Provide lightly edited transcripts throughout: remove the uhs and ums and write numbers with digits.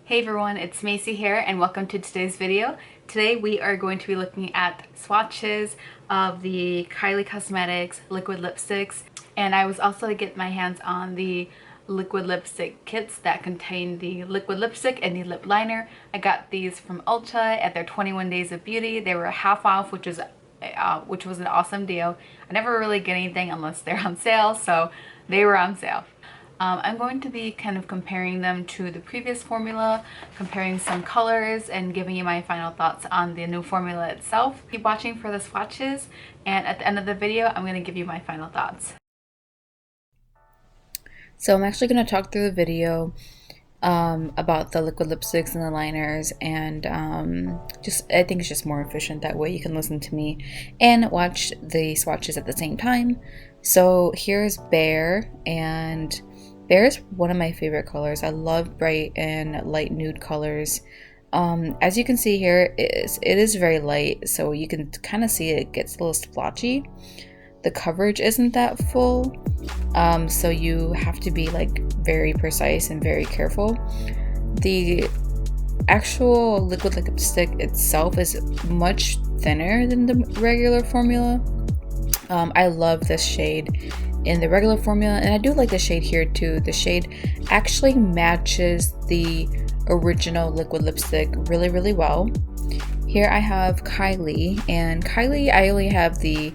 Hey everyone, it's Macy here and welcome to today's video. Today we are going to be looking at swatches of the Kylie Cosmetics liquid lipsticks, and I was also to get my hands on the liquid lipstick kits that contain the liquid lipstick and the lip liner. I got these from Ulta at their 21 Days of Beauty. They were half off, which was an awesome deal. I never really get anything unless they're on sale, so they were on sale. I'm going to be kind of comparing them to the previous formula, comparing some colors, and giving you my final thoughts on the new formula itself. Keep watching for the swatches, and at the end of the video, I'm going to give you my final thoughts. So I'm actually going to talk through the video about the liquid lipsticks and the liners, and I think it's just more efficient that way. You can listen to me and watch the swatches at the same time. So here's Bare, and Bare is one of my favorite colors. I love bright and light nude colors. As you can see here, it is very light, so you can kind of see it gets a little splotchy. The coverage isn't that full, so you have to be like very precise and very careful. The actual liquid lipstick itself is much thinner than the regular formula. I love this shade in the regular formula, and I do like the shade here too. The shade actually matches the original liquid lipstick really well. Here I have Kylie, and Kylie I only have the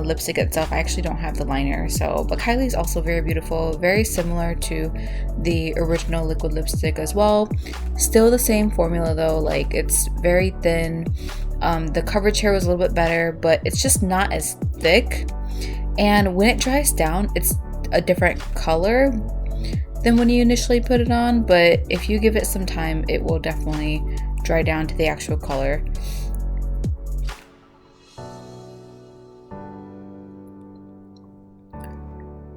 lipstick itself. I actually don't have the liner, but Kylie is also very beautiful, very similar to the original liquid lipstick as well. Still the same formula though, like it's very thin. The coverage here was a little bit better, but it's just not as thick, and when it dries down it's a different color than when you initially put it on, but if you give it some time it will definitely dry down to the actual color.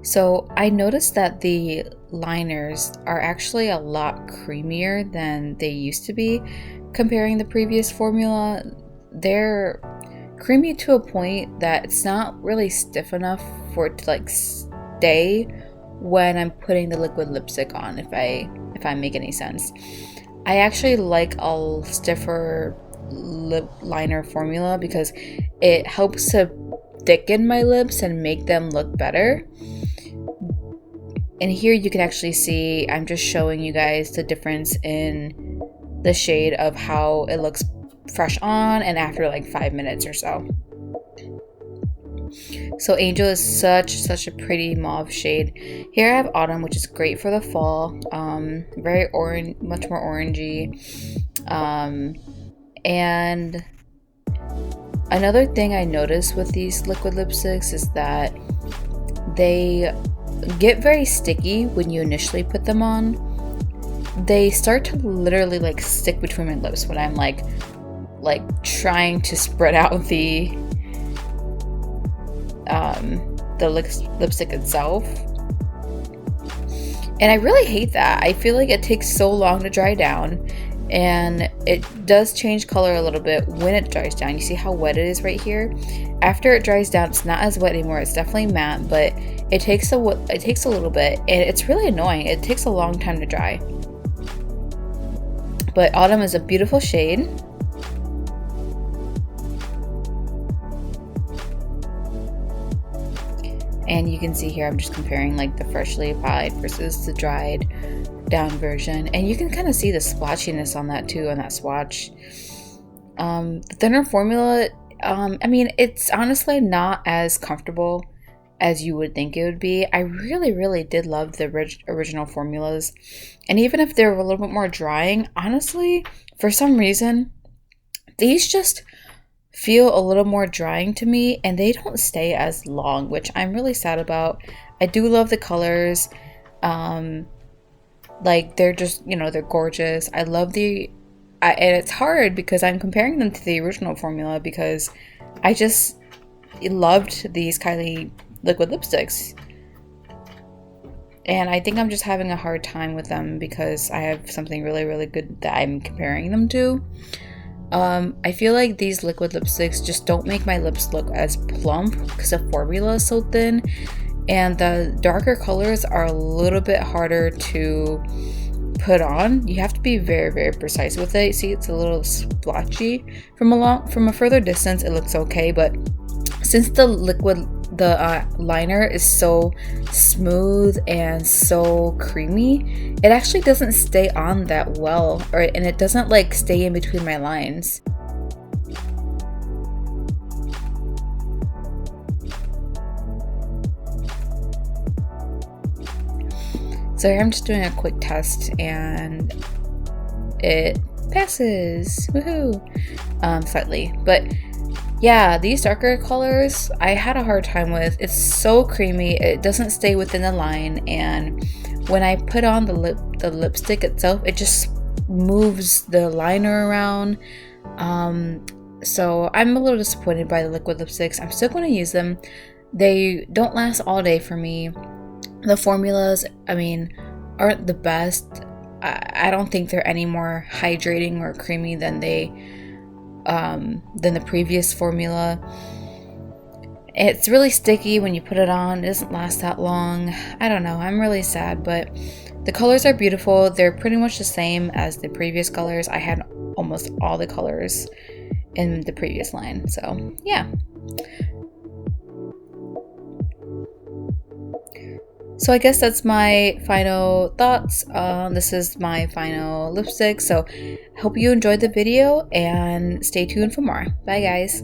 So I noticed that the liners are actually a lot creamier than they used to be. Comparing the previous formula, they're creamy to a point that it's not really stiff enough for it to like stay when I'm putting the liquid lipstick on, if I make any sense. I actually like a stiffer lip liner formula because it helps to thicken my lips and make them look better. And here you can actually see, I'm just showing you guys the difference in the shade of how it looks fresh on and after like 5 minutes or so. So Angel is such a pretty mauve shade. Here I have Autumn, which is great for the fall. Very orange, much more orangey. And another thing I noticed with these liquid lipsticks is that they get very sticky when you initially put them on. They start to literally like stick between my lips when I'm like trying to spread out the lipstick itself, and I really hate that. I feel like it takes so long to dry down, and it does change color a little bit when it dries down. You see how wet it is right here? After it dries down, it's not as wet anymore. It's definitely matte, but it takes a little bit, and it's really annoying. It takes a long time to dry. But Autumn is a beautiful shade. And you can see here I'm just comparing like the freshly applied versus the dried down version, and you can kind of see the splotchiness on that too, on that swatch. The thinner formula, I mean, it's honestly not as comfortable as you would think it would be. I really did love the original formulas, and even if they're a little bit more drying, honestly, for some reason these just feel a little more drying to me, and they don't stay as long, which I'm really sad about. I do love the colors. Like they're just, they're gorgeous. I love and it's hard because I'm comparing them to the original formula because I just loved these Kylie liquid lipsticks, and I think I'm just having a hard time with them because I have something really good that I'm comparing them to. I feel like these liquid lipsticks just don't make my lips look as plump because the formula is so thin, and the darker colors are a little bit harder to put on, you have to be very, very precise with it. See, it's a little splotchy from a further distance. It looks okay, but since the liner is so smooth and so creamy, it actually doesn't stay on that well, and it doesn't like stay in between my lines. So here I'm just doing a quick test and it passes, woohoo, slightly. But yeah, these darker colors I had a hard time with. It's so creamy, it doesn't stay within the line, and when I put on the lipstick itself, it just moves the liner around. So I'm a little disappointed by the liquid lipsticks. I'm still going to use them. They don't last all day for me. The formulas, I mean, aren't the best. I don't think they're any more hydrating or creamy than the previous formula. It's really sticky when you put it on. It doesn't last that long. I don't know. I'm really sad, but the colors are beautiful. They're pretty much the same as the previous colors. I had almost all the colors in the previous line. So yeah. So I guess that's my final thoughts. This is my final lipstick. So hope you enjoyed the video and stay tuned for more. Bye guys.